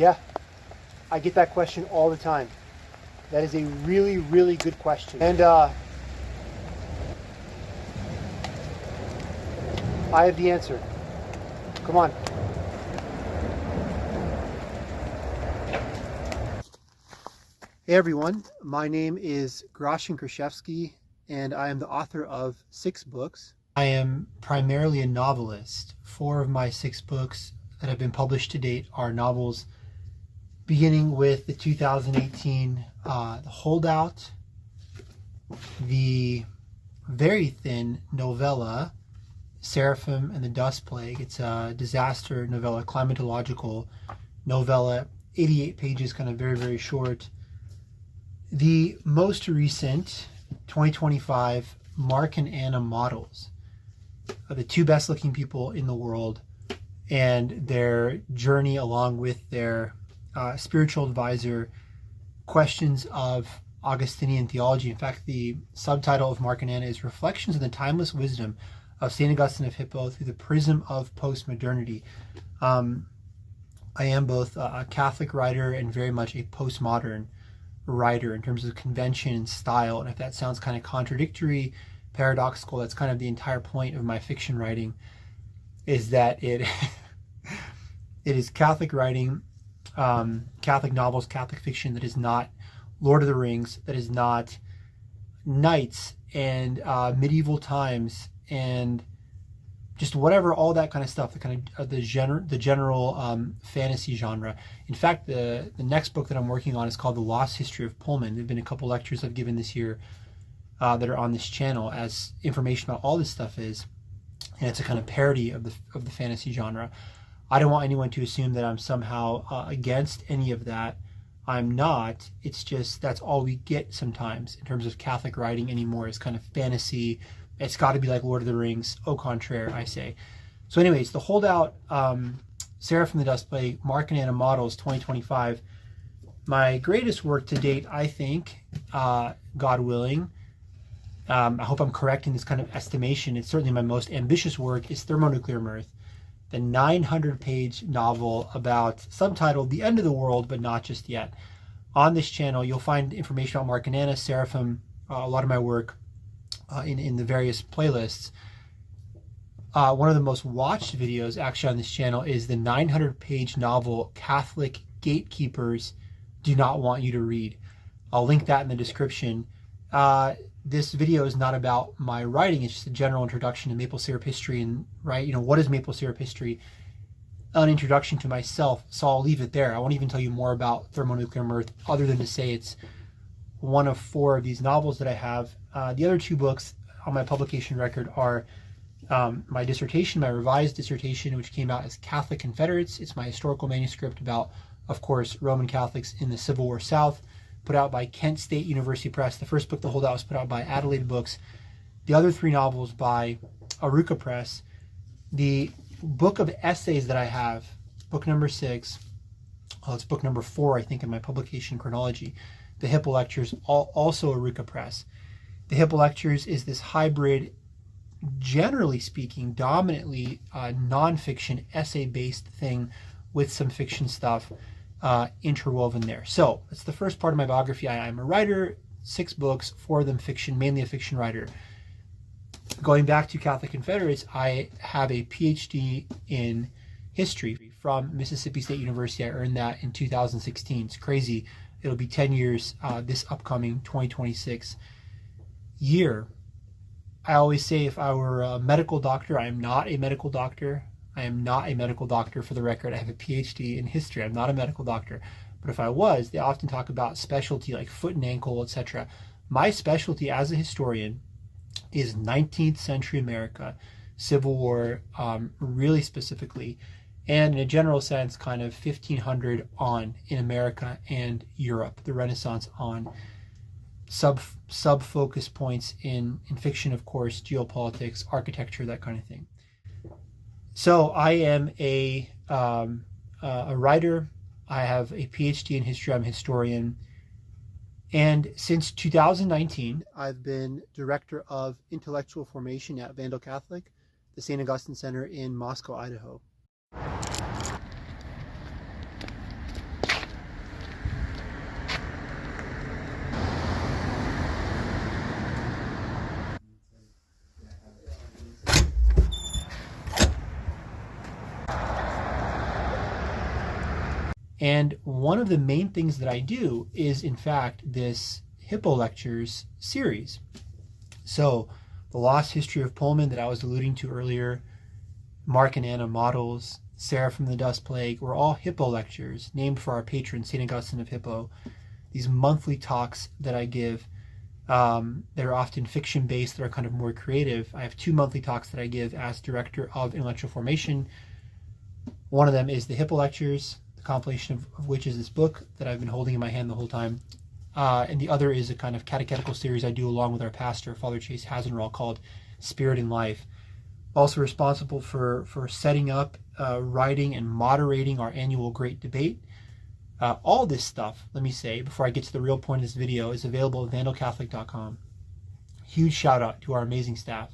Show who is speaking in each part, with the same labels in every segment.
Speaker 1: Yeah, I get that question all the time. That is a really, really good question. And I have the answer. Come on. Hey everyone, my name is Gracjan Kraszewski, and I am the author of 6 books. I am primarily a novelist. 4 of my 6 books that have been published to date are novels, beginning with the 2018 The Holdout, the very thin novella Seraphim and the Dust Plague. It's a disaster novella, climatological novella, 88 pages, kind of very, very short. The most recent 2025 Mark and Anna models are the 2 best looking people in the world, and their journey along with their spiritual advisor, questions of Augustinian theology. In fact, the subtitle of Mark and Anna is Reflections on the Timeless Wisdom of St. Augustine of Hippo through the Prism of Postmodernity. I am both a Catholic writer and very much a postmodern writer in terms of convention and style. And if that sounds kind of contradictory, paradoxical, that's kind of the entire point of my fiction writing, is that it is Catholic writing, Catholic novels, Catholic fiction that is not Lord of the Rings, that is not knights and medieval times and just whatever, all that kind of stuff, the kind of the general fantasy genre. In fact, the next book that I'm working on is called The Lost History of Pullman. There have been a couple lectures I've given this year that are on this channel as information about all this stuff is, and it's a kind of parody of the fantasy genre. I don't want anyone to assume that I'm somehow against any of that. I'm not. It's just that's all we get sometimes in terms of Catholic writing anymore, is kind of fantasy. It's got to be like Lord of the Rings. Au contraire, I say. So anyways, The Holdout, Seraphim and the Dust Plague, Mark and Anna Models 2025. My greatest work to date, I think, God willing, I hope I'm correct in this kind of estimation, it's certainly my most ambitious work, is Thermonuclear Mirth, the 900-page novel about, subtitled The End of the World, but Not Just Yet. On this channel, you'll find information about Mark and Anna, Seraphim, a lot of my work, in the various playlists. One of the most watched videos actually on this channel is the 900-page novel Catholic Gatekeepers Do Not Want You to Read. I'll link that in the description. This video is not about my writing, it's just a general introduction to maple syrup history and, right, what is maple syrup history? An introduction to myself, so I'll leave it there. I won't even tell you more about Thermonuclear Mirth other than to say it's one of 4 of these novels that I have. The other 2 books on my publication record are my dissertation, my revised dissertation, which came out as Catholic Confederates. It's my historical manuscript about, of course, Roman Catholics in the Civil War South, put out by Kent State University Press. The first book, The Holdout, was put out by Adelaide Books. The other 3 novels by Aruka Press. The book of essays that I have, book number 6, it's book number 4, I think, in my publication chronology, The Hippo Lectures, also Aruka Press. The Hippo Lectures is this hybrid, generally speaking, dominantly nonfiction, essay-based thing with some fiction stuff interwoven there. So that's the first part of my biography. I'm a writer, 6 books, 4 of them fiction, mainly a fiction writer. Going back to Catholic Confederates, I have a PhD in history from Mississippi State University. I earned that in 2016. It's crazy. It'll be 10 years this upcoming 2026 year. I always say if I were a medical doctor, I am not a medical doctor. I am not a medical doctor, for the record. I have a PhD in history. I'm not a medical doctor. But if I was, they often talk about specialty like foot and ankle, etc. My specialty as a historian is 19th century America, Civil War, really specifically, and in a general sense, kind of 1500 on in America and Europe, the Renaissance on. Sub-focus points in fiction, of course, geopolitics, architecture, that kind of thing. So I am a writer. I have a PhD in history. I'm a historian. And since 2019, I've been director of intellectual formation at Vandal Catholic, the St. Augustine Center in Moscow, Idaho. And one of the main things that I do is, in fact, this Hippo Lectures series. So the Lost History of Pullman that I was alluding to earlier, Mark and Anna Models, Seraphim the Dust Plague, were all Hippo Lectures, named for our patron, St. Augustine of Hippo. These monthly talks that I give, that are often fiction-based, that are kind of more creative. I have 2 monthly talks that I give as Director of Intellectual Formation. One of them is the Hippo Lectures, the compilation of which is this book that I've been holding in my hand the whole time. And the other is a kind of catechetical series I do along with our pastor, Father Chase Hasenrahl, called Spirit and Life. Also responsible for setting up, writing, and moderating our annual Great Debate. All this stuff, let me say, before I get to the real point of this video, is available at vandalcatholic.com. Huge shout out to our amazing staff.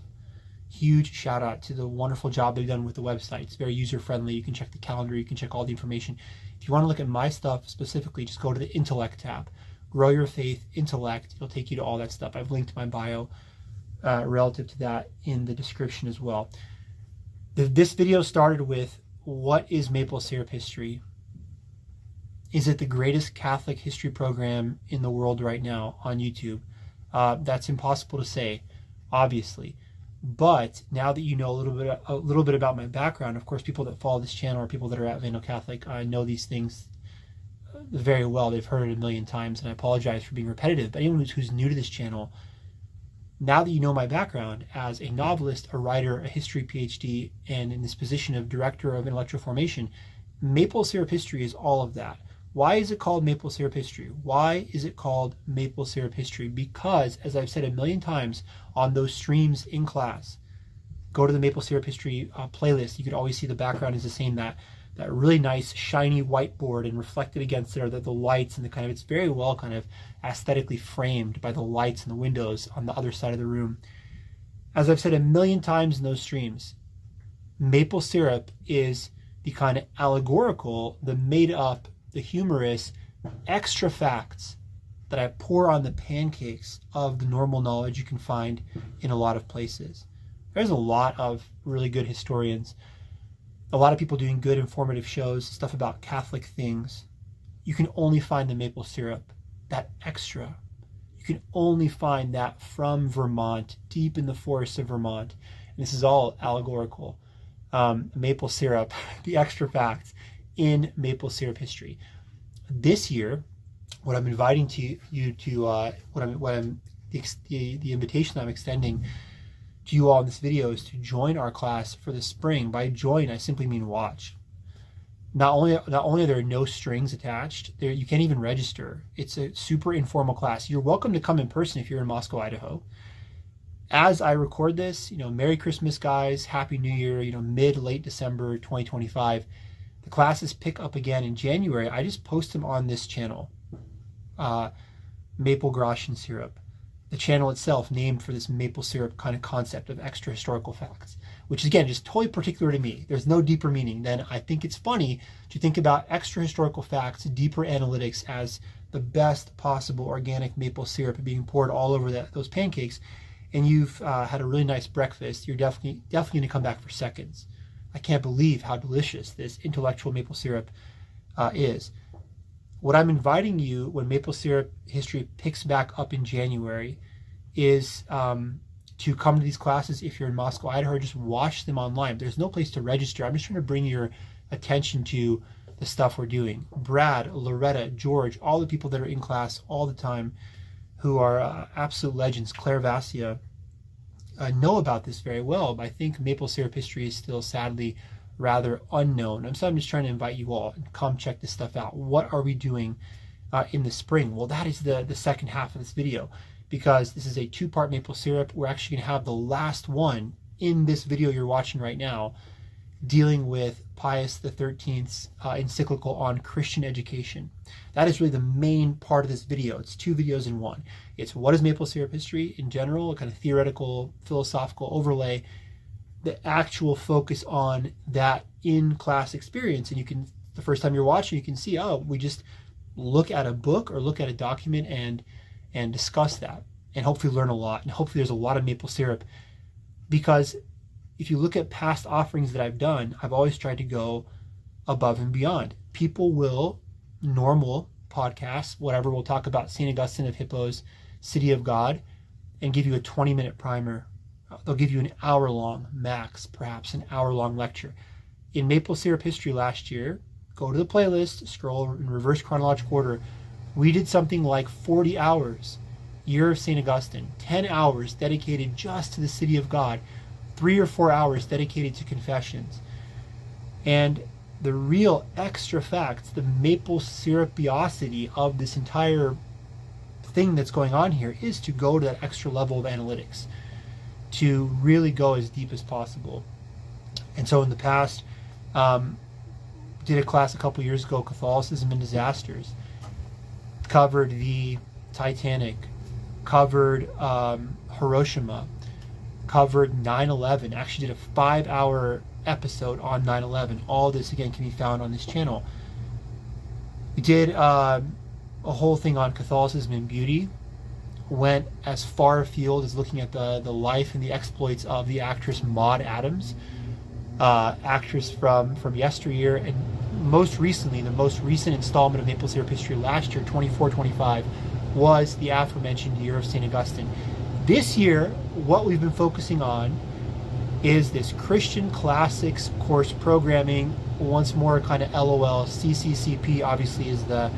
Speaker 1: Huge shout out to the wonderful job they've done with the website. It's very user friendly. You can check the calendar, you can check all the information. If you want to look at my stuff specifically, just go to the Intellect tab. Grow Your Faith, Intellect. It'll take you to all that stuff. I've linked my bio relative to that in the description as well. This video started with, what is maple syrup history? Is it the greatest Catholic history program in the world right now on YouTube? That's impossible to say, obviously. But now that you know a little bit about my background, of course, people that follow this channel or people that are at Vandal Catholic know these things very well. They've heard it a million times, and I apologize for being repetitive. But anyone who's new to this channel, now that you know my background as a novelist, a writer, a history PhD, and in this position of Director of Intellectual Formation, maple syrup history is all of that. Why is it called maple syrup history? Why is it called maple syrup history? Because, as I've said a million times on those streams in class, go to the maple syrup history playlist. You could always see the background is the same, that really nice shiny whiteboard, and reflected against it are the lights, and the kind of, it's very well kind of aesthetically framed by the lights and the windows on the other side of the room. As I've said a million times in those streams, maple syrup is the kind of allegorical, the made up, the humorous extra facts that I pour on the pancakes of the normal knowledge you can find in a lot of places. There's a lot of really good historians, a lot of people doing good informative shows, stuff about Catholic things. You can only find the maple syrup, that extra. You can only find that from Vermont, deep in the forests of Vermont. And this is all allegorical. Maple syrup, the extra facts in maple syrup history. This year, what I'm inviting you to, the invitation I'm extending to you all in this video is to join our class for the spring. By join, I simply mean watch. Not only are there no strings attached, you can't even register. It's a super informal class. You're welcome to come in person if you're in Moscow, Idaho. As I record this, Merry Christmas, guys. Happy New Year, late December 2025. The classes pick up again in January. I just post them on this channel, Maple Gracjan Syrup. The channel itself named for this maple syrup kind of concept of extra historical facts, which is, again, just totally particular to me. There's no deeper meaning than, I think it's funny to think about extra historical facts, deeper analytics as the best possible organic maple syrup being poured all over those pancakes, and you've had a really nice breakfast. You're definitely going to come back for seconds. I can't believe how delicious this intellectual maple syrup is. What I'm inviting you when maple syrup history picks back up in January is to come to these classes if you're in Moscow, Idaho, or just watch them online. There's no place to register. I'm just trying to bring your attention to the stuff we're doing. Brad, Loretta, George, all the people that are in class all the time who are absolute legends, Claire Vassia, know about this very well, but I think maple syrup history is still sadly rather unknown. So I'm just trying to invite you all and come check this stuff out. What are we doing in the spring? Well, that is the second half of this video, because this is a 2-part maple syrup. We're actually going to have the last one in this video you're watching right now, dealing with Pius XIII's encyclical on Christian education. That is really the main part of this video. It's 2 videos in one. It's what is maple syrup history in general, a kind of theoretical, philosophical overlay, the actual focus on that in-class experience. And you can, the first time you're watching, you can see, oh, we just look at a book or look at a document and discuss that, and hopefully learn a lot. And hopefully there's a lot of maple syrup, because if you look at past offerings that I've done, I've always tried to go above and beyond. People will normal podcasts, whatever. We'll talk about St. Augustine of Hippo's City of God and give you a 20-minute primer. They'll give you an hour-long, max, perhaps an hour-long lecture. In maple syrup history last year, go to the playlist, scroll in reverse chronological order. We did something like 40 hours, Year of St. Augustine, 10 hours dedicated just to the City of God, 3 or 4 hours dedicated to confessions. And the real extra facts, the maple syrupiosity of this entire thing that's going on here is to go to that extra level of analytics, to really go as deep as possible. And so in the past, did a class a couple years ago, Catholicism and Disasters, covered the Titanic, covered Hiroshima, covered 9/11, actually did a 5-hour episode on 9/11. All this again can be found on this channel. We did a whole thing on Catholicism and Beauty, went as far afield as looking at the life and the exploits of the actress Maud Adams, actress from yesteryear, and most recently, the most recent installment of Maple Syrup History last year, 24-25, was the aforementioned Year of St. Augustine. This year, what we've been focusing on is this Christian Classics course programming, once more kind of LOL. CCCP obviously is the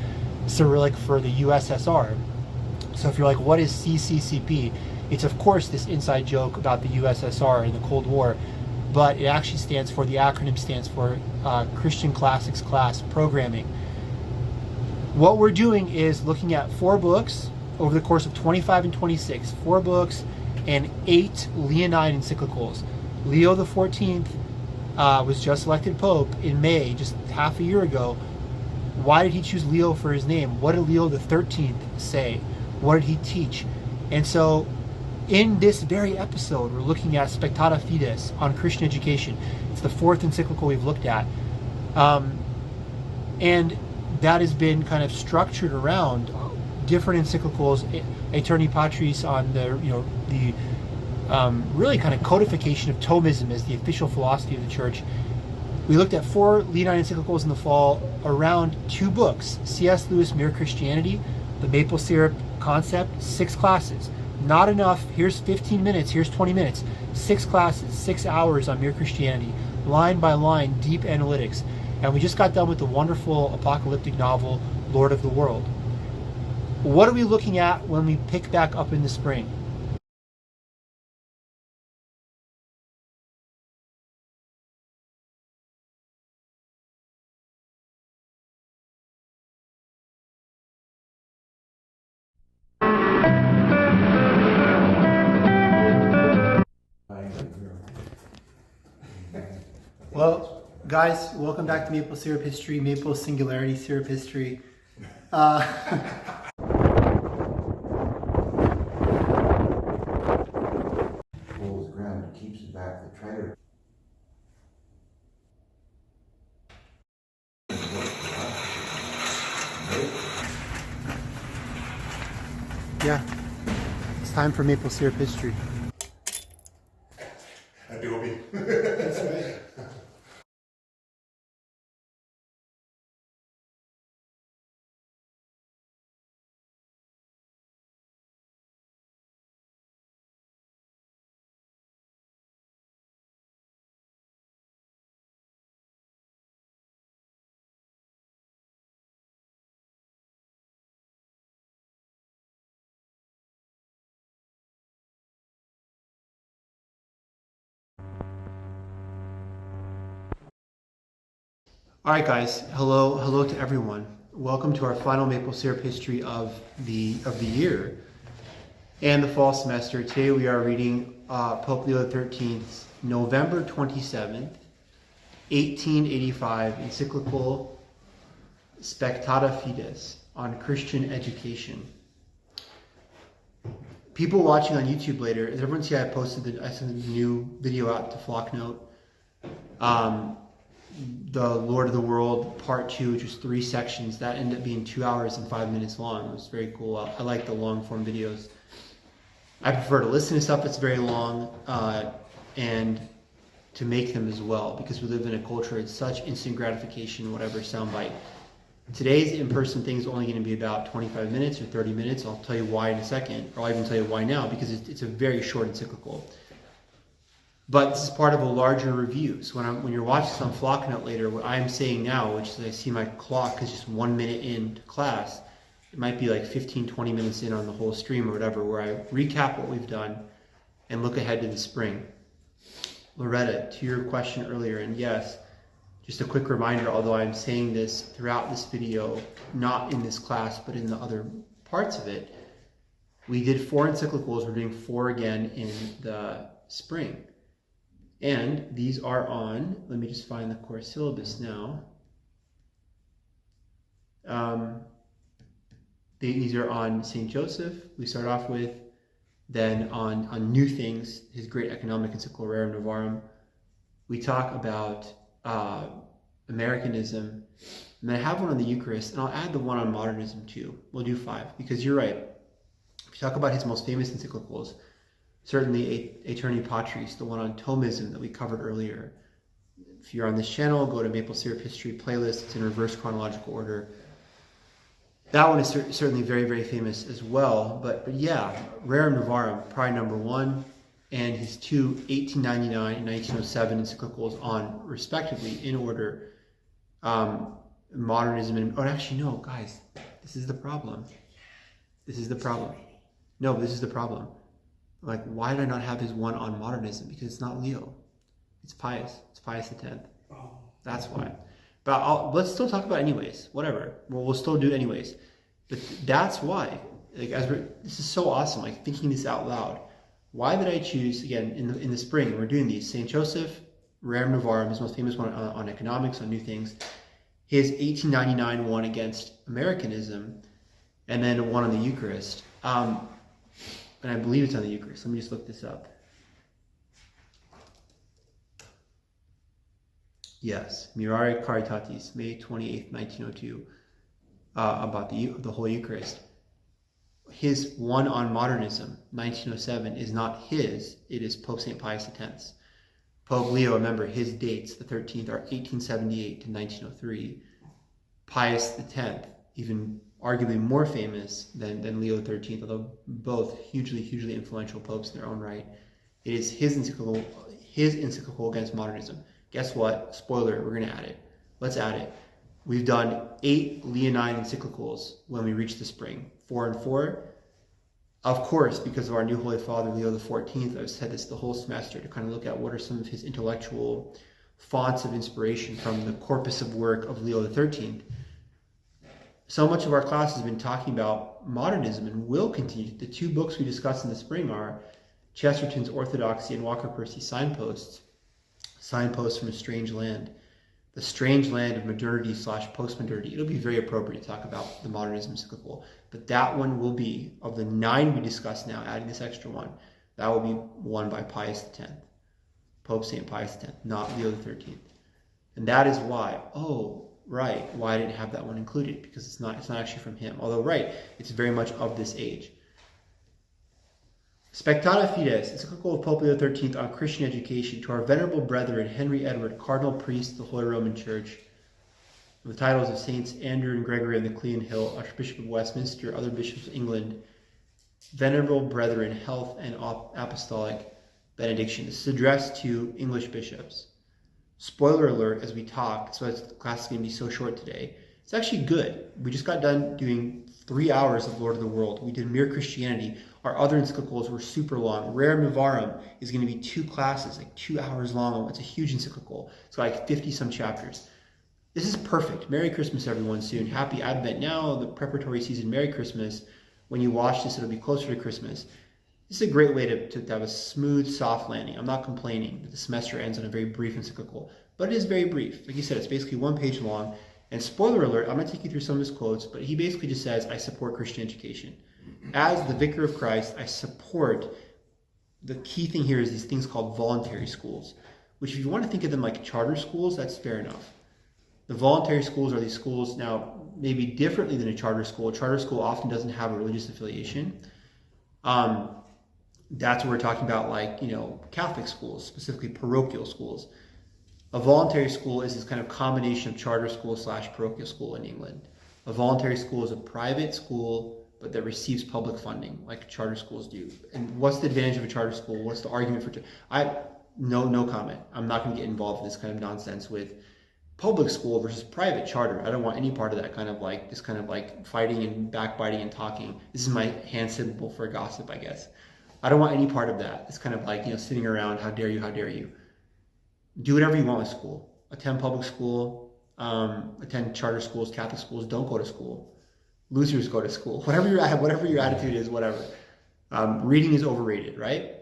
Speaker 1: Cyrillic for the USSR. So if you're like, what is CCCP? It's of course this inside joke about the USSR and the Cold War, but it actually stands for, the acronym stands for Christian Classics Class Programming. What we're doing is looking at 4 books over the course of 25 and 26, 4 books and 8 Leonine encyclicals. Leo the 14th was just elected Pope in May, just half a year ago. Why did he choose Leo for his name? What did Leo the 13th say? What did he teach? And so in this very episode, we're looking at Spectata Fides on Christian education. It's the 4th encyclical we've looked at. And that has been kind of structured around different encyclicals, Aeterni Patris on the really kind of codification of Thomism as the official philosophy of the Church. We looked at 4 Leonine encyclicals in the fall around 2 books, C.S. Lewis, Mere Christianity, the maple syrup concept, 6 classes. Not enough, here's 15 minutes, here's 20 minutes. 6 classes, 6 hours on Mere Christianity, line by line, deep analytics. And we just got done with the wonderful apocalyptic novel, Lord of the World. What are we looking at when we pick back up in the spring? Well, guys, welcome back to Maple Syrup History, Maple Singularity Syrup History.
Speaker 2: Holds the ground and keeps it back. The trailer.
Speaker 1: Yeah, it's time for Maple Syrup History.
Speaker 2: Adobe.
Speaker 1: That's right. All right, guys. Hello to everyone. Welcome to our final Maple Syrup History of the year and the fall semester. Today we are reading Pope Leo XIII's November 27th, 1885 encyclical Spectata Fides on Christian education. People watching on YouTube later, as everyone see, I sent a new video out to Flocknote. The Lord of the World Part 2, which was 3 sections, that ended up being 2 hours and 5 minutes long. It was very cool. I like the long form videos. I prefer to listen to stuff that's very long and to make them as well, because we live in a culture, it's such instant gratification, whatever soundbite Today's in-person thing is only going to be about 25 minutes or 30 minutes. I'll tell you why in a second, or I'll even tell you why now, because it's a very short encyclical. But this is part of a larger review. So when you're watching this on Flocknut later, what I'm saying now, which is I see my clock is just 1 minute into class, it might be like 15, 20 minutes in on the whole stream or whatever, where I recap what we've done and look ahead to the spring. Loretta, to your question earlier, and yes, just a quick reminder, although I'm saying this throughout this video, not in this class, but in the other parts of it, we did 4 encyclicals. We're doing 4 again in the spring. And these are on, let me just find the course syllabus now. These are on St. Joseph, we start off with, then on New Things, his great economic encyclical Rerum Novarum. We talk about Americanism, and then I have one on the Eucharist, and I'll add the one on modernism too. We'll do 5, because you're right. If you talk about his most famous encyclicals, certainly Aeterni Patris, the one on Thomism that we covered earlier. If you're on this channel, go to Maple Syrup History playlist. It's in reverse chronological order. That one is certainly very, very famous as well. But yeah, Rerum Novarum, probably number 1, and his 2 1899 and 1907 encyclicals on, respectively, in order, modernism and, oh, actually, no, guys, this is the problem. This is the problem. No, this is the problem. Like, why did I not have his one on modernism? Because it's not Leo. It's Pius. It's Pius X.
Speaker 2: Oh.
Speaker 1: That's why. But let's still talk about it anyways. Whatever. We'll still do it anyways. But that's why. Like, this is so awesome. Like, thinking this out loud. Why did I choose, again, in the spring, we're doing these. St. Joseph, Rerum Novarum, his most famous one on economics, on New Things. His 1899 one against Americanism. And then one on the Eucharist. And I believe it's on the Eucharist. Let me just look this up. Yes, Mirare Caritatis, May 28th, 1902, about the whole Eucharist. His one on modernism, 1907, is not his. It is Pope St. Pius X. Pope Leo, remember, his dates, the 13th, are 1878 to 1903. Pius X, even arguably more famous than Leo XIII, although both hugely, hugely influential popes in their own right. It is his encyclical against modernism. Guess what? Spoiler, we're going to add it. Let's add it. We've done 8 Leonine encyclicals when we reach the spring, 4 and 4. Of course, because of our new Holy Father, Leo XIV, I've said this the whole semester to kind of look at what are some of his intellectual fonts of inspiration from the corpus of work of Leo XIII. So much of our class has been talking about modernism and will continue. The 2 books we discussed in the spring are Chesterton's Orthodoxy and Walker Percy's Signposts from a Strange Land, the strange land of modernity / postmodernity. It'll be very appropriate to talk about the modernism encyclical, but that one will be, of the 9 we discussed now, adding this extra one, that will be one by Pius X, Pope St. Pius X, not Leo XIII. And that is why, right, why I didn't have that one included, because it's not actually from him. Although, right, it's very much of this age. Spectata Fides, encyclical of Pope Leo XIII on Christian education, to our venerable brethren, Henry Edward, Cardinal Priest of the Holy Roman Church, with the titles of Saints Andrew and Gregory on the Clean Hill, Archbishop of Westminster, other bishops of England, venerable brethren, health and apostolic benediction. This is addressed to English bishops. Spoiler alert, as we talk, so the class is going to be so short today. It's actually good. We just got done doing 3 hours of Lord of the World. We did Mere Christianity. Our other encyclicals were super long. Rerum Novarum is going to be 2 classes, like 2 hours long. It's a huge encyclical. It's like 50-some chapters. This is perfect. Merry Christmas, everyone, soon. Happy Advent now, the preparatory season. Merry Christmas. When you watch this, it'll be closer to Christmas. This is a great way to have a smooth, soft landing. I'm not complaining that the semester ends on a very brief encyclical, but it is very brief. Like you said, it's basically 1 page long. And spoiler alert, I'm going to take you through some of his quotes, but he basically just says, I support Christian education. As the Vicar of Christ, I support, the key thing here is these things called voluntary schools, which if you want to think of them like charter schools, that's fair enough. The voluntary schools are these schools, now, maybe differently than a charter school. A charter school often doesn't have a religious affiliation. That's what we're talking about, like, Catholic schools, specifically parochial schools. A voluntary school is this kind of combination of charter school / parochial school in England. A voluntary school is a private school, but that receives public funding, like charter schools do. And what's the advantage of a charter school? What's the argument for? No comment. I'm not going to get involved in this kind of nonsense with public school versus private charter. I don't want any part of that kind of like this kind of like fighting and backbiting and talking. This is my hand symbol for gossip, I guess. I don't want any part of that. It's kind of like, sitting around, how dare you, how dare you. Do whatever you want with school. Attend public school, attend charter schools, Catholic schools. Don't go to school. Losers go to school. Whatever your attitude is, whatever. Reading is overrated, right?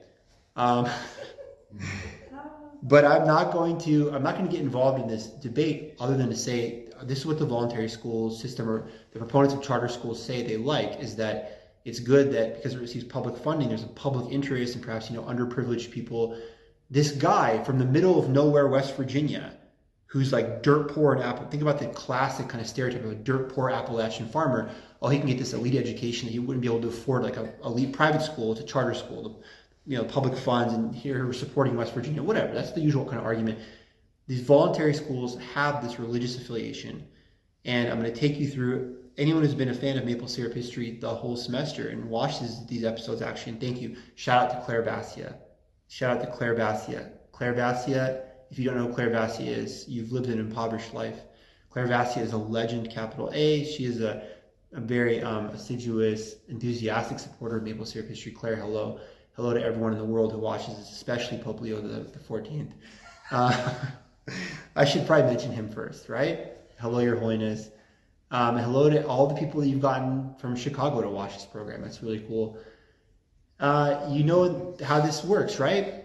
Speaker 1: But I'm not going to get involved in this debate other than to say this is what the voluntary school system or the proponents of charter schools say they like, is that it's good that because it receives public funding, there's a public interest and perhaps, underprivileged people. This guy from the middle of nowhere, West Virginia, who's like dirt poor in Apple. Think about the classic kind of stereotype of a dirt poor Appalachian farmer. Oh, he can get this elite education that he wouldn't be able to afford, like a elite private school to charter school. Public funds, and here we're supporting West Virginia, whatever. That's the usual kind of argument. These voluntary schools have this religious affiliation. And I'm going to take you through, anyone who's been a fan of maple syrup history the whole semester and watched these episodes, actually, and thank you. Shout out to Claire Bassia. Shout out to Claire Bassia. Claire Bassia, if you don't know who Claire Bassia is, you've lived an impoverished life. Claire Bassia is a legend, capital A. She is a very assiduous, enthusiastic supporter of maple syrup history. Claire, hello. Hello to everyone in the world who watches this, especially Pope Leo the 14th. I should probably mention him first, right? Hello, Your Holiness. Hello to all the people that you've gotten from Chicago to watch this program. That's really cool. You know how this works, right?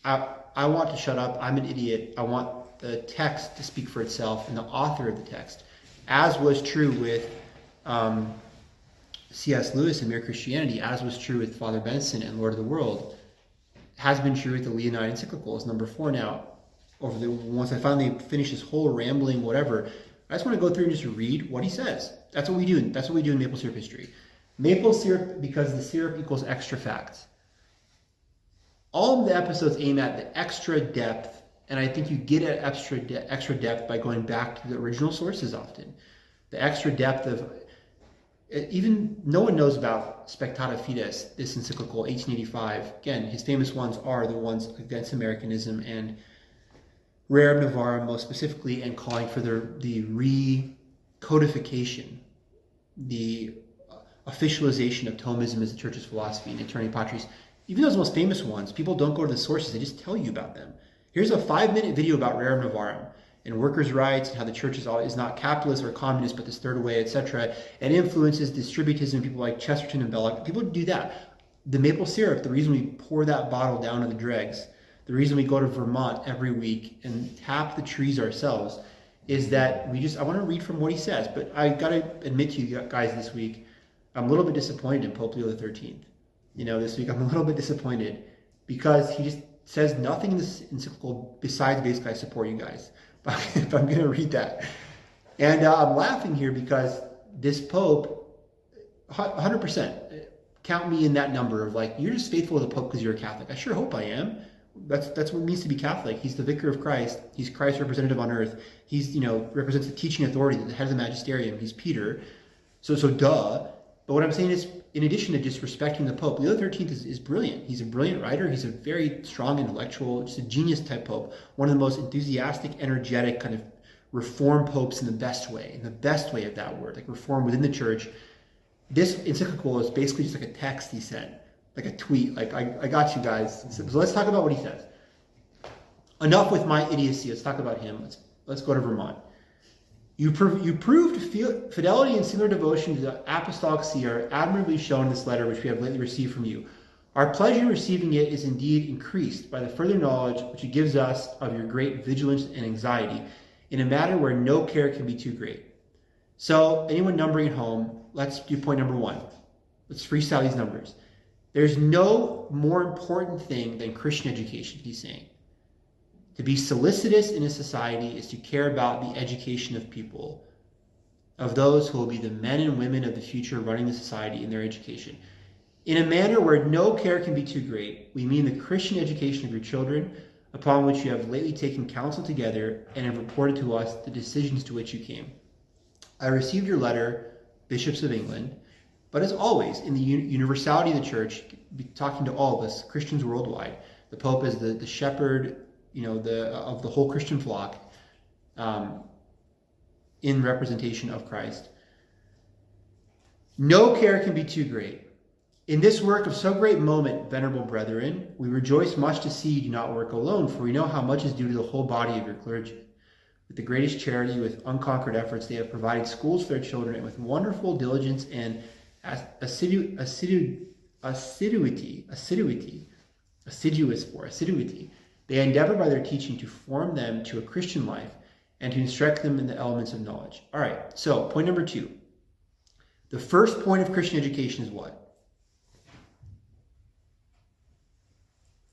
Speaker 1: I want to shut up. I'm an idiot. I want the text to speak for itself and the author of the text, as was true with C.S. Lewis and Mere Christianity, as was true with Father Benson and Lord of the World, has been true with the Leonine encyclicals. Number 4 now. Once I finally finish this whole rambling whatever, I just want to go through and just read what he says. That's what we do. That's what we do in maple syrup history. Maple syrup, because the syrup equals extra facts. All of the episodes aim at the extra depth, and I think you get at extra depth by going back to the original sources often. The extra depth of, even no one knows about Spectata Fides, this encyclical, 1885. Again, his famous ones are the ones against Americanism and Rerum Novarum most specifically, and calling for the recodification, the officialization of Thomism as the Church's philosophy and Aeterni Patris. Even those most famous ones, people don't go to the sources, they just tell you about them. Here's a 5-minute video about Rerum Novarum and workers' rights and how the church is not capitalist or communist, but this third way, etc. And influences distributism, people like Chesterton and Belloc. People do that. The maple syrup, the reason we pour that bottle down to the dregs, the reason we go to Vermont every week and tap the trees ourselves, is that I want to read from what he says, but I got to admit to you guys this week, I'm a little bit disappointed in Pope Leo XIII. This week I'm a little bit disappointed because he just says nothing in this encyclical besides basically I support you guys. If I'm going to read that. And I'm laughing here because this Pope, 100%, count me in that number of like, you're just faithful to the Pope because you're a Catholic. I sure hope I am. That's what it means to be Catholic. He's the vicar of Christ. He's Christ's representative on earth. He's, represents the teaching authority, the head of the magisterium. He's Peter. So duh. But what I'm saying is, in addition to just respecting the Pope, Leo XIII is brilliant. He's a brilliant writer. He's a very strong intellectual, just a genius type Pope. One of the most enthusiastic, energetic kind of reform popes in the best way of that word, like reform within the church. This encyclical is basically just like a text he sent, like a tweet. Like, I got you guys. So let's talk about what he says. Enough with my idiocy. Let's talk about him. Let's go to Vermont. You proved fidelity and singular devotion to the apostolic see are admirably shown in this letter which we have lately received from you. Our pleasure in receiving it is indeed increased by the further knowledge which it gives us of your great vigilance and anxiety in a matter where no care can be too great. So, anyone numbering at home, let's do point number 1. Let's freestyle these numbers. There's no more important thing than Christian education, he's saying. To be solicitous in a society is to care about the education of people, of those who will be the men and women of the future running the society in their education. In a manner where no care can be too great, we mean the Christian education of your children, upon which you have lately taken counsel together and have reported to us the decisions to which you came. I received your letter, bishops of England, but as always, in the universality of the church, talking to all of us, Christians worldwide, the Pope is the shepherd, of the whole Christian flock, in representation of Christ. No care can be too great. In this work of so great moment, venerable brethren, we rejoice much to see you do not work alone, for we know how much is due to the whole body of your clergy. With the greatest charity, with unconquered efforts, they have provided schools for their children, and with wonderful diligence and assiduity, they endeavor by their teaching to form them to a Christian life and to instruct them in the elements of knowledge. All right, so point number 2. The first point of Christian education is what?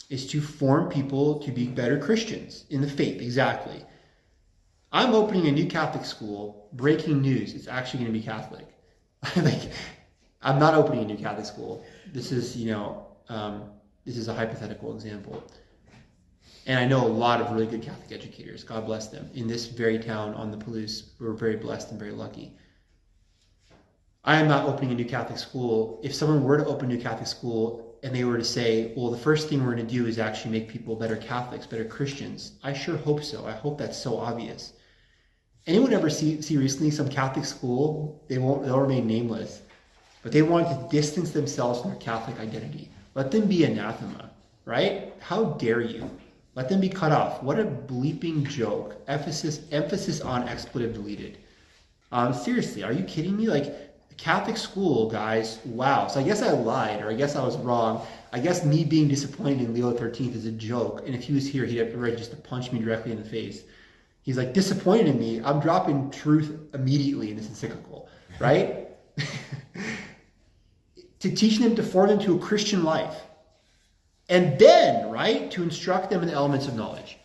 Speaker 1: Is to form people to be better Christians in the faith, exactly. I'm opening a new Catholic school, breaking news, it's actually going to be Catholic. I'm not opening a new Catholic school. This is, this is a hypothetical example. And I know a lot of really good Catholic educators, God bless them. In this very town on the Palouse, we're very blessed and very lucky. I am not opening a new Catholic school. If someone were to open a new Catholic school and they were to say, well, the first thing we're going to do is actually make people better Catholics, better Christians, I sure hope so. I hope that's so obvious. Anyone ever see recently some Catholic school, they'll remain nameless, but they want to distance themselves from their Catholic identity. Let them be anathema, right? How dare you? Let them be cut off. What a bleeping joke. Emphasis on expletive deleted. Seriously, are you kidding me? Like, Catholic school, guys, wow. So I guess I lied, or I guess I was wrong. I guess me being disappointed in Leo XIII is a joke. And if he was here, he'd have ready just to punch me directly in the face. He's like, disappointed in me. I'm dropping truth immediately in this encyclical, right? To teach them, to form them to a Christian life. And then, right, to instruct them in the elements of knowledge.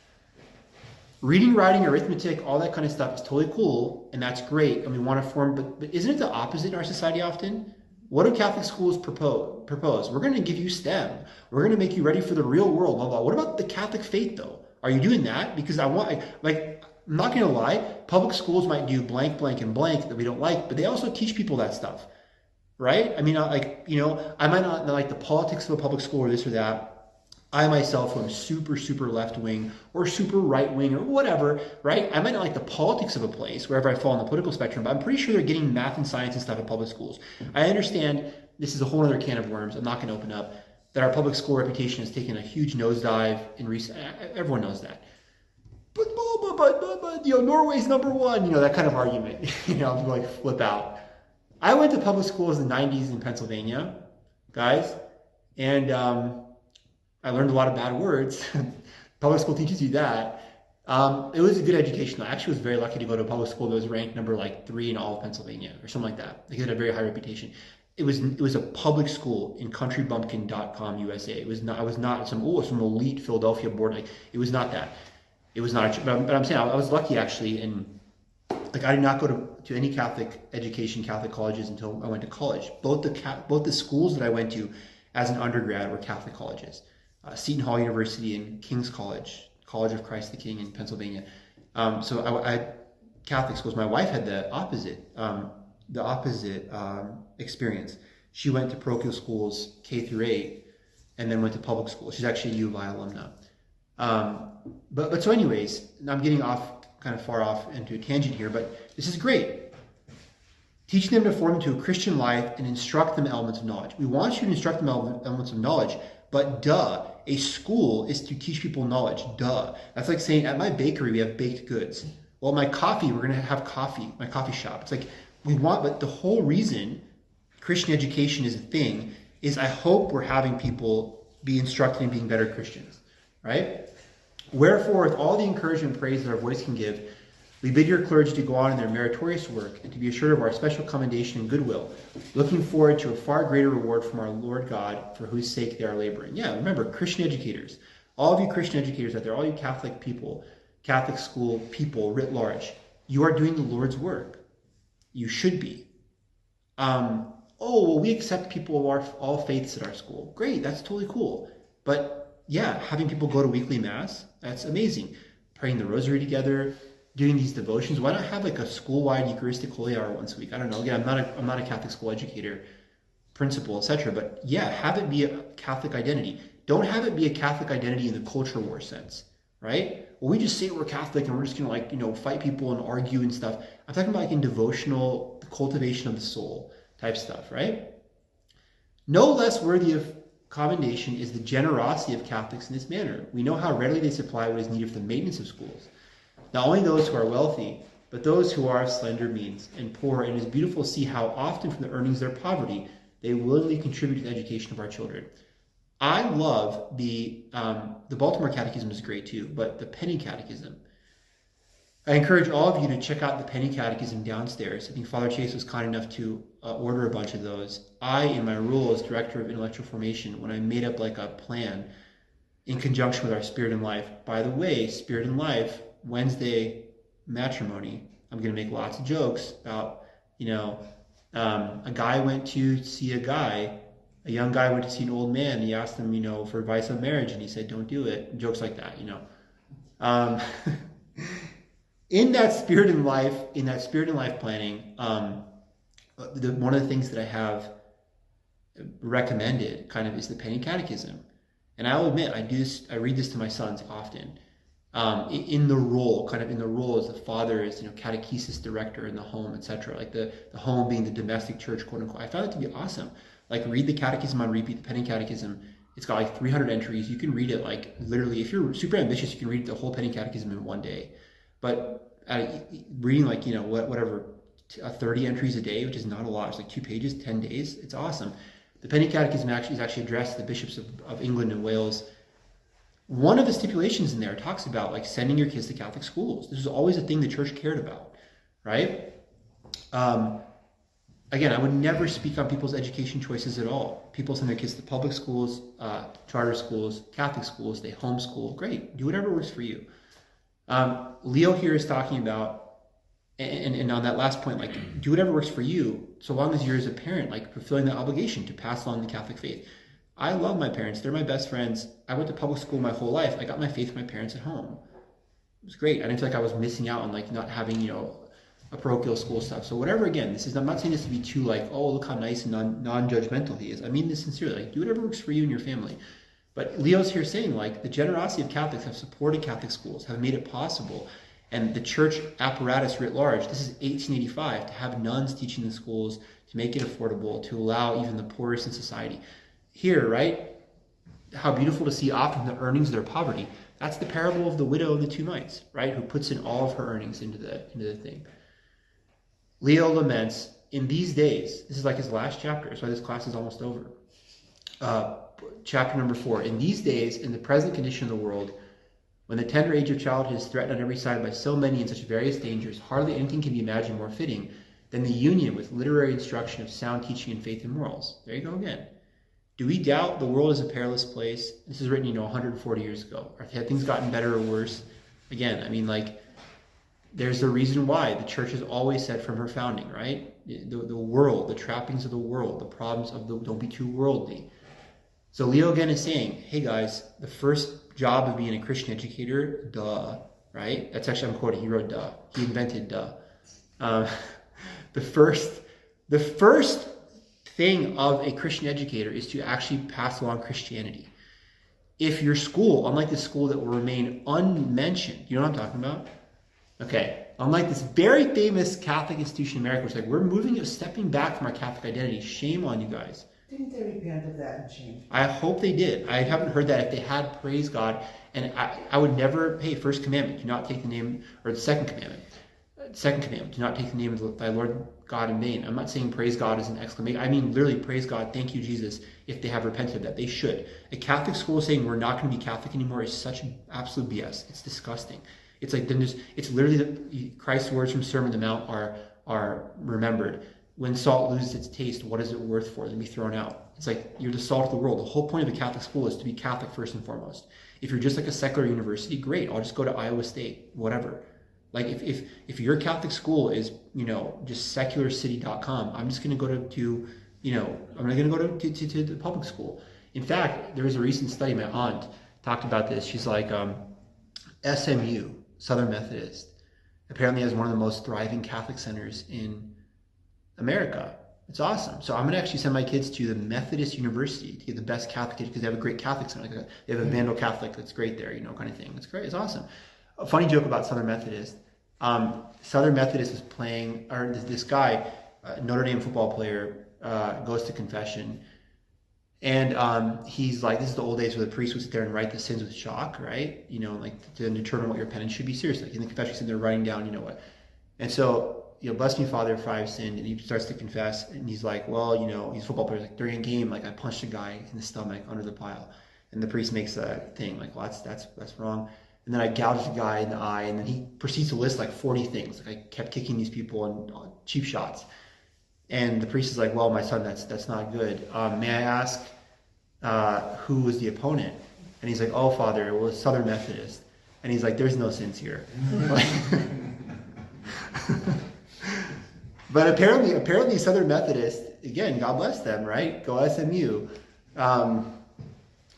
Speaker 1: Reading, writing, arithmetic, all that kind of stuff is totally cool, and that's great, and we want to form, but isn't it the opposite in our society often? What do Catholic schools propose? We're going to give you STEM. We're going to make you ready for the real world, blah, blah. What about the Catholic faith, though? Are you doing that? Because I'm not going to lie, public schools might do blank, blank, and blank that we don't like, but they also teach people that stuff, right? I mean, I might not like the politics of a public school or this or that. I myself am super, super left-wing or super right-wing or whatever, right? I might not like the politics of a place, wherever I fall on the political spectrum, but I'm pretty sure they're getting math and science and stuff at public schools. I understand this is a whole other can of worms. I'm not going to open up that our public school reputation has taken a huge nosedive in recent. Everyone knows that. But Norway's number one. That kind of argument. I'm like flip out. I went to public schools in the 90s in Pennsylvania, guys, and I learned a lot of bad words. Public school teaches you that. It was a good education. I actually was very lucky to go to a public school that was ranked number 3 in all of Pennsylvania or something like that. It had a very high reputation. It was a public school in countrybumpkin.com USA. I was not some elite Philadelphia board. It was not that. It was not. But I'm saying I was lucky actually, and I did not go to any Catholic education, Catholic colleges until I went to college. Both the schools that I went to as an undergrad were Catholic colleges. Seton Hall University and King's College of Christ the King in Pennsylvania. So I Catholic schools. My wife had the opposite experience. She went to parochial schools K through 8, and then went to public school. She's actually a U of I alumna. But so anyways, I'm getting kind of far off into a tangent here, but this is great. Teaching them to form into a Christian life and instruct them in elements of knowledge. We want you to instruct them in elements of knowledge, but a school is to teach people knowledge. That's like saying at my bakery we have baked goods. Well, my coffee, we're going to have coffee, my coffee shop. It's like but the whole reason Christian education is a thing is I hope we're having people be instructed in being better Christians, right? Wherefore, with all the encouragement and praise that our voice can give, we bid your clergy to go on in their meritorious work and to be assured of our special commendation and goodwill, looking forward to a far greater reward from our Lord God, for whose sake they are laboring. Yeah, remember, Christian educators, all of you Christian educators out there, all you Catholic people, Catholic school people writ large, you are doing the Lord's work. You should be. We accept people of all faiths at our school. Great, that's totally cool. But yeah, having people go to weekly mass, that's amazing. Praying the rosary together, doing these devotions, why not have like a school-wide Eucharistic Holy Hour once a week? I don't know. Again, I'm not a Catholic school educator, principal, etc. But yeah, have it be a Catholic identity. Don't have it be a Catholic identity in the culture war sense, right? Well, we just say we're Catholic and we're just gonna fight people and argue and stuff. I'm talking about like in devotional, the cultivation of the soul type stuff, right? No less worthy of commendation is the generosity of Catholics in this manner. We know how readily they supply what is needed for the maintenance of schools. Not only those who are wealthy, but those who are of slender means and poor, and it is beautiful to see how often from the earnings of their poverty they willingly contribute to the education of our children. I love the Baltimore Catechism is great too, but the Penny Catechism. I encourage all of you to check out the Penny Catechism downstairs. I think Father Chase was kind enough to order a bunch of those. I, in my role as Director of Intellectual Formation, when I made up like a plan in conjunction with our Spirit and Life, by the way, Spirit and Life, Wednesday matrimony, I'm going to make lots of jokes about, a guy went to see a young guy went to see an old man, and he asked him, for advice on marriage, and he said, don't do it. Jokes like that, In that Spirit and Life planning, one of the things that I have recommended kind of is the Penny Catechism. And I'll admit, I read this to my sons often. In the role as the father is, catechesis director in the home, etc. Like the home being the domestic church, quote unquote. I found it to be awesome. Like read the Catechism on repeat, the Penny Catechism. It's got like 300 entries. You can read it like literally, if you're super ambitious, you can read the whole Penny Catechism in one day. But reading like, whatever, 30 entries a day, which is not a lot. It's like 2 pages, 10 days. It's awesome. The Penny Catechism is actually addressed to the bishops of England and Wales. One of the stipulations in there talks about like sending your kids to Catholic schools. This was always a thing the church cared about, right? Again, I would never speak on people's education choices at all. People send their kids to public schools, charter schools, Catholic schools, they homeschool. Great, do whatever works for you. Leo here is talking about, and on that last point, like do whatever works for you, so long as you're as a parent, like fulfilling the obligation to pass along the Catholic faith. I love my parents. They're my best friends. I went to public school my whole life. I got my faith from my parents at home. It was great. I didn't feel like I was missing out on like not having, a parochial school stuff. So whatever, again, I'm not saying this to be too like, oh, look how nice and non-judgmental he is. I mean this sincerely. Like do whatever works for you and your family. But Leo's here saying like the generosity of Catholics have supported Catholic schools, have made it possible. And the church apparatus writ large, this is 1885, to have nuns teaching the schools, to make it affordable, to allow even the poorest in society. Here, right? How beautiful to see often the earnings of their poverty. That's the parable of the widow and the 2 mites, right? Who puts in all of her earnings into the thing. Leo laments, in these days, this is like his last chapter, so this class is almost over. Chapter number 4. In these days, in the present condition of the world, when the tender age of childhood is threatened on every side by so many and such various dangers, hardly anything can be imagined more fitting than the union with literary instruction of sound teaching and faith and morals. There you go again. Do we doubt the world is a perilous place? This is written, 140 years ago. Have things gotten better or worse? Again, I mean, like, there's a reason why the church has always said from her founding, right? The world, the trappings of the world, the problems of don't be too worldly. So Leo again is saying, hey guys, the first job of being a Christian educator, duh, right? That's actually, I'm quoting, he wrote duh. He invented duh. The first thing of a Christian educator is to actually pass along Christianity. If your school, unlike the school that will remain unmentioned, you know what I'm talking about? Okay, unlike this very famous Catholic institution in America, which is like, we're stepping back from our Catholic identity. Shame on you guys.
Speaker 3: Didn't they repent of that and change?
Speaker 1: I hope they did. I haven't heard that. If they had, praise God. And I would never, first commandment, do not take the name, or the second commandment. Second commandment, do not take the name of thy Lord God in vain. I'm not saying praise God as an exclamation. I mean literally praise God, thank you Jesus, if they have repented of that. They should. A Catholic school saying we're not going to be Catholic anymore is such absolute BS. It's disgusting. It's like, it's literally Christ's words from Sermon on the Mount are remembered. When salt loses its taste, what is it worth for? It'll be thrown out. It's like, you're the salt of the world. The whole point of a Catholic school is to be Catholic first and foremost. If you're just like a secular university, great. I'll just go to Iowa State, whatever. Like if your Catholic school is, just secularcity.com, I'm just going to go to I'm not going to go to the public school. In fact, there was a recent study, my aunt talked about this. She's like, SMU, Southern Methodist. apparently has one of the most thriving Catholic centers in America. It's awesome. So I'm going to actually send my kids to the Methodist University to get the best Catholic kids because they have a great Catholic center. Like they have a Vandal Catholic that's great there, kind of thing. It's great. It's awesome. A funny joke about Southern Methodist. Southern Methodist is playing, or this guy, Notre Dame football player, goes to confession. And he's like, this is the old days where the priest would sit there and write the sins with chalk, right? Like to determine what your penance should be. Seriously, in the confession, he's sitting there writing down, what. And so, bless me, Father, if I've sinned. And he starts to confess. And he's like, well, he's a football player. Like, during a game, like, I punched a guy in the stomach under the pile. And the priest makes a thing, like, well, that's wrong. And then I gouged a guy in the eye. And then he proceeds to list, like, 40 things. Like, I kept kicking these people and cheap shots. And the priest is like, well, my son, that's not good. May I ask who was the opponent? And he's like, oh, Father, it was Southern Methodist. And he's like, there's no sins here. But apparently Southern Methodist, again, God bless them, right? Go SMU.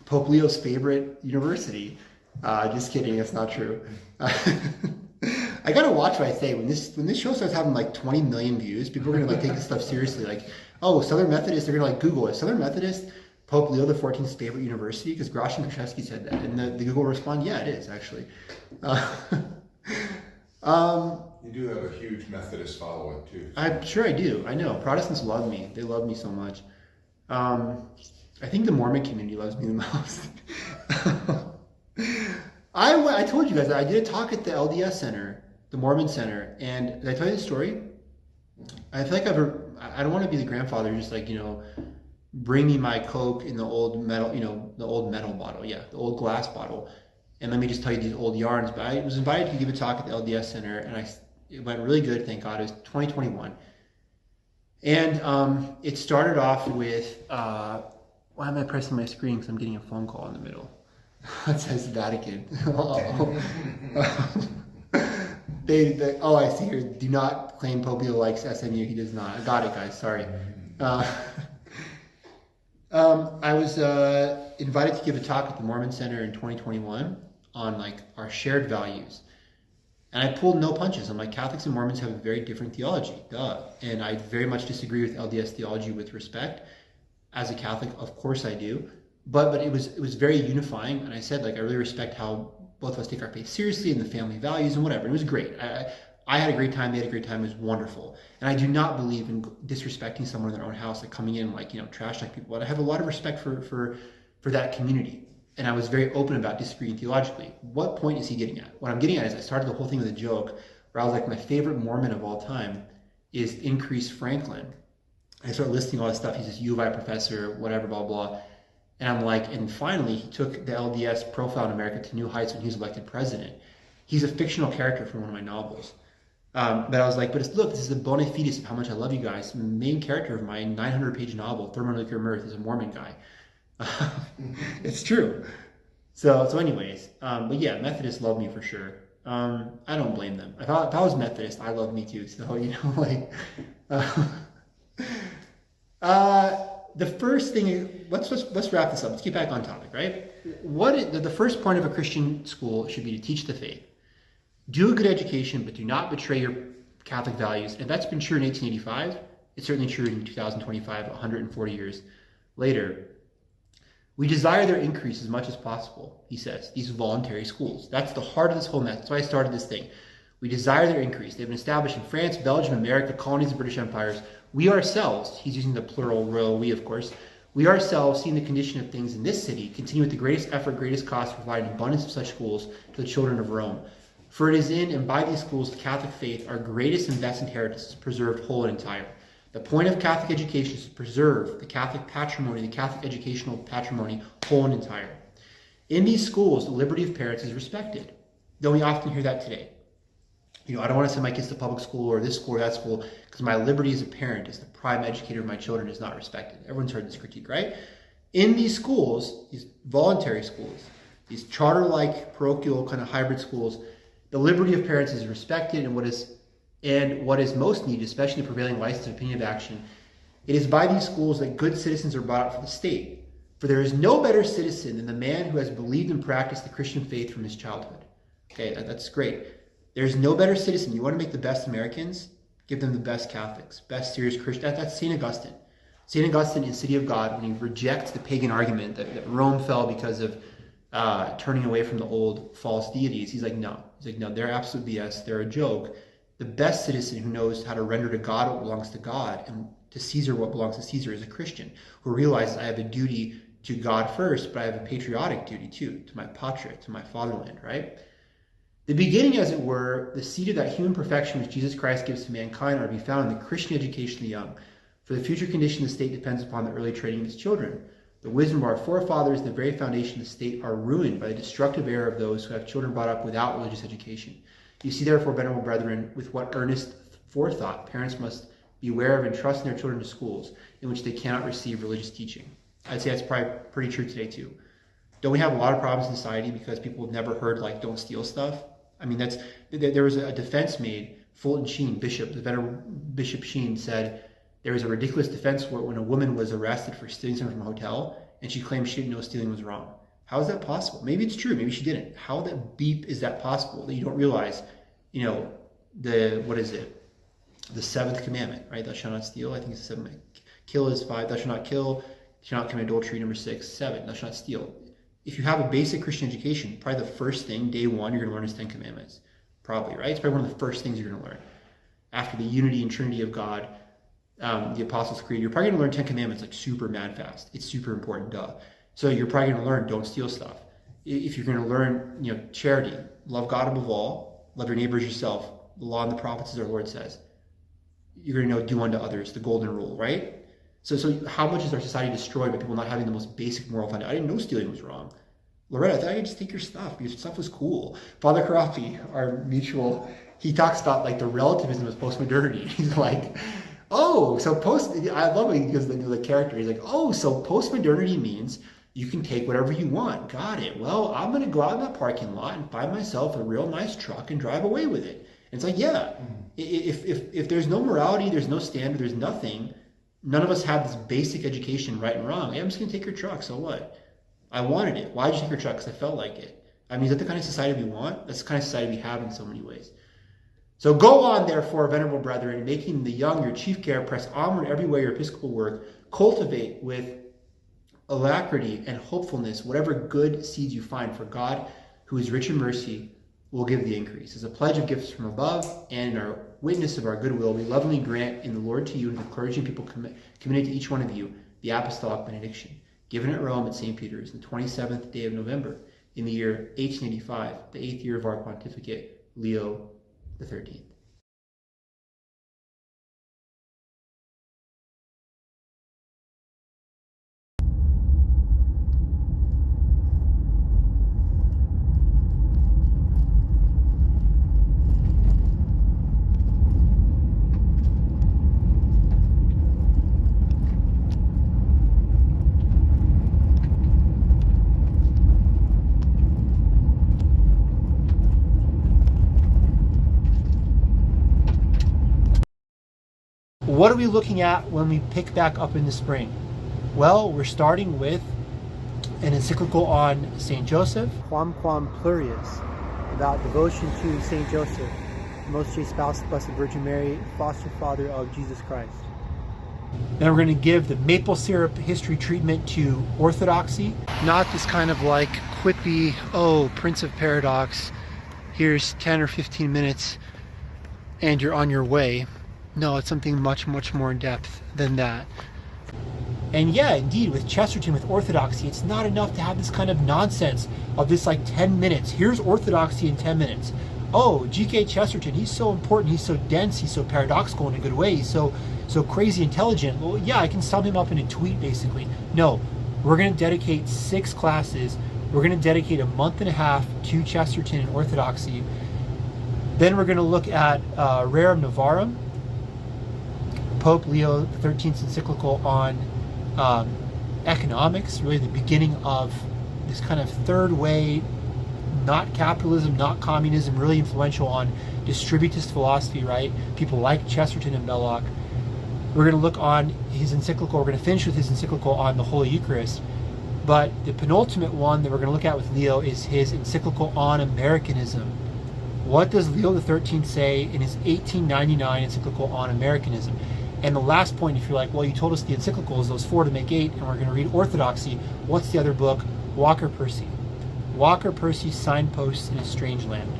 Speaker 1: Pope Leo's favorite university. Just kidding, that's not true. I gotta watch what I say. When this show starts having like 20 million views, people are gonna like take this stuff seriously. Like, oh, Southern Methodist, they're gonna like Google it. Southern Methodist, Pope Leo XIV's favorite university, because Gracjan and Kraszewski said that. And the Google will respond, yeah, it is actually.
Speaker 4: You do have a huge Methodist following too.
Speaker 1: I'm sure I do. I know. Protestants love me. They love me so much. I think the Mormon community loves me the most. I told you guys that I did a talk at the LDS Center, the Mormon Center, and did I tell you the story? I feel like I don't want to be the grandfather, just like, bring me my Coke in the old metal, the old metal bottle, the old glass bottle, and let me just tell you these old yarns. But I was invited to give a talk at the LDS Center, and it went really good, thank God. It was 2021. And it started off with, why am I pressing my screen? Because I'm getting a phone call in the middle. It says Vatican. I see here. Do not claim Pope Leo likes SMU. He does not. I got it, guys. Sorry. I was invited to give a talk at the Mormon Center in 2021 on like our shared values. And I pulled no punches. I'm like, Catholics and Mormons have a very different theology. Duh. And I very much disagree with LDS theology with respect. As a Catholic, of course I do. But it was very unifying. And I said, like, I really respect how both of us take our faith seriously and the family values and whatever. It was great. I had a great time. They had a great time. It was wonderful. And I do not believe in disrespecting someone in their own house, like coming in, like, trash like people. But I have a lot of respect for that community. And I was very open about disagreeing theologically. What point is he getting at? What I'm getting at is I started the whole thing with a joke where I was like, my favorite Mormon of all time is Increase Franklin. And I started listing all this stuff. He's this U of I professor, whatever, blah, blah. And I'm like, and finally he took the LDS profile in America to new heights when he was elected president. He's a fictional character from one of my novels. But I was like, look, this is the bona fides of how much I love you guys. The main character of my 900-page novel, Thermonuclear Mirth, is a Mormon guy. It's true. So anyways, but yeah, Methodists love me for sure. I don't blame them. If I was Methodist, I love me too. So, the first thing, let's wrap this up. Let's get back on topic, right? The first point of a Christian school should be to teach the faith. Do a good education, but do not betray your Catholic values. If that's been true in 1885, it's certainly true in 2025, 140 years later. We desire their increase as much as possible, he says, these voluntary schools. That's the heart of this whole message. That's why I started this thing. We desire their increase. They've been established in France, Belgium, America, colonies, and British empires. We ourselves, he's using the plural royal we, of course, we ourselves, seeing the condition of things in this city, continue with the greatest effort, greatest cost to provide an abundance of such schools to the children of Rome. For it is in and by these schools the Catholic faith, our greatest and best inheritance, is preserved whole and entire. The point of Catholic education is to preserve the Catholic patrimony, the Catholic educational patrimony, whole and entire. In these schools, the liberty of parents is respected, though we often hear that today. I don't want to send my kids to public school or this school or that school because my liberty as a parent, as the prime educator of my children, is not respected. Everyone's heard this critique, right? In these schools, these voluntary schools, these charter-like, parochial kind of hybrid schools, the liberty of parents is respected, and what is most needed, especially the prevailing license of opinion of action, it is by these schools that good citizens are brought up for the state. For there is no better citizen than the man who has believed and practiced the Christian faith from his childhood. Okay, that's great. There's no better citizen. You want to make the best Americans? Give them the best Catholics, best serious Christians. That's St. Augustine. St. Augustine in City of God, when he rejects the pagan argument that Rome fell because of turning away from the old false deities, he's like, no. He's like, no, they're absolute BS. They're a joke. The best citizen who knows how to render to God what belongs to God and to Caesar what belongs to Caesar is a Christian who realizes I have a duty to God first, but I have a patriotic duty too, to my patria, to my fatherland, right? The beginning, as it were, the seed of that human perfection which Jesus Christ gives to mankind are to be found in the Christian education of the young. For the future condition of the state depends upon the early training of its children. The wisdom of our forefathers and the very foundation of the state are ruined by the destructive error of those who have children brought up without religious education. You see, therefore, venerable brethren, with what earnest forethought parents must beware of entrusting their children to schools in which they cannot receive religious teaching. I'd say that's probably pretty true today too. Don't we have a lot of problems in society because people have never heard, like, don't steal stuff? I mean, there was a defense made. Fulton Sheen, the venerable Bishop Sheen, said there was a ridiculous defense when a woman was arrested for stealing something from a hotel, and she claimed she didn't know stealing was wrong. How is that possible? Maybe it's true. Maybe she didn't. How the beep is that possible that you don't realize, what is it? The seventh commandment, right? Thou shalt not steal. I think it's the seventh. Kill is 5. Thou shalt not kill. Thou shalt not commit adultery. Number 6. 7. Thou shalt not steal. If you have a basic Christian education, probably the first thing, day one, you're going to learn is 10 commandments. Probably, right? It's probably one of the first things you're going to learn. After the unity and trinity of God, the Apostles' Creed, you're probably going to learn 10 commandments like super mad fast. It's super important, duh. So you're probably going to learn don't steal stuff. If you're going to learn, charity, love God above all, love your neighbors yourself, the law and the prophets, as our Lord says. You're going to know do unto others, the golden rule, right? So how much is our society destroyed by people not having the most basic moral foundation? I didn't know stealing was wrong. Loretta, I thought I could just take your stuff because your stuff was cool. Father Karafi, our mutual, he talks about like the relativism of postmodernity. He's like, oh, so I love it because the character, he's like, oh, so postmodernity means you can take whatever you want. Got it. Well, I'm going to go out in that parking lot and buy myself a real nice truck and drive away with it. And it's like, yeah, if there's no morality, there's no standard, there's nothing, none of us have this basic education, right and wrong. Hey, I'm just going to take your truck, so what? I wanted it. Why did you take your truck? Because I felt like it. I mean, is that the kind of society we want? That's the kind of society we have in so many ways. So go on, therefore, venerable brethren, making the young your chief care, press onward every way your episcopal work, cultivate with alacrity and hopefulness whatever good seeds you find, for God, who is rich in mercy, will give the increase. As a pledge of gifts from above and in our witness of our goodwill, we lovingly grant in the Lord to you and the clergy and people committed to each one of you the apostolic benediction, given at Rome at St. Peter's, the 27th day of November, in the year 1885, the 8th year of our pontificate, Leo the 13th. What are we looking at when we pick back up in the spring? Well, we're starting with an encyclical on St. Joseph, Quam Plurius, about devotion to St. Joseph, the most chaste spouse of Blessed Virgin Mary, foster father of Jesus Christ. Then we're going to give the maple syrup history treatment to orthodoxy, not this kind of like quippy, oh, Prince of Paradox, here's 10 or 15 minutes and you're on your way. No, it's something much, much more in depth than that. And yeah, indeed, with Chesterton, with orthodoxy, it's not enough to have this kind of nonsense of this like 10 minutes. Here's orthodoxy in 10 minutes. Oh, G.K. Chesterton, he's so important, he's so dense, he's so paradoxical in a good way, he's so crazy intelligent. Well, yeah, I can sum him up in a tweet, basically. No, we're going to dedicate 6 classes. We're going to dedicate a month and a half to Chesterton and orthodoxy. Then we're going to look at Rerum Novarum, Pope Leo XIII's encyclical on economics, really the beginning of this kind of third way, not capitalism, not communism, really influential on distributist philosophy, right? People like Chesterton and Belloc. We're going to look on his encyclical, we're going to finish with his encyclical on the Holy Eucharist, but the penultimate one that we're going to look at with Leo is his encyclical on Americanism. What does Leo XIII say in his 1899 encyclical on Americanism? And the last point, if you're like, well, you told us the encyclicals, those 4 to make 8, and we're going to read Orthodoxy, what's the other book? Walker Percy. Walker Percy's Signposts in a Strange Land.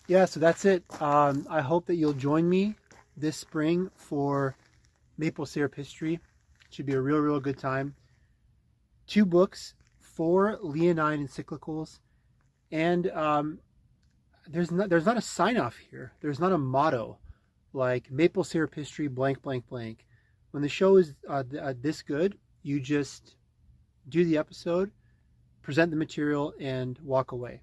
Speaker 1: Yeah, so that's it. I hope that you'll join me this spring for maple syrup history. It should be a real good time. 2 books, 4 Leonine encyclicals, and there's not a sign off here. There's not a motto like maple syrup history blank blank blank. When the show is this good, you just do the episode, present the material, and walk away.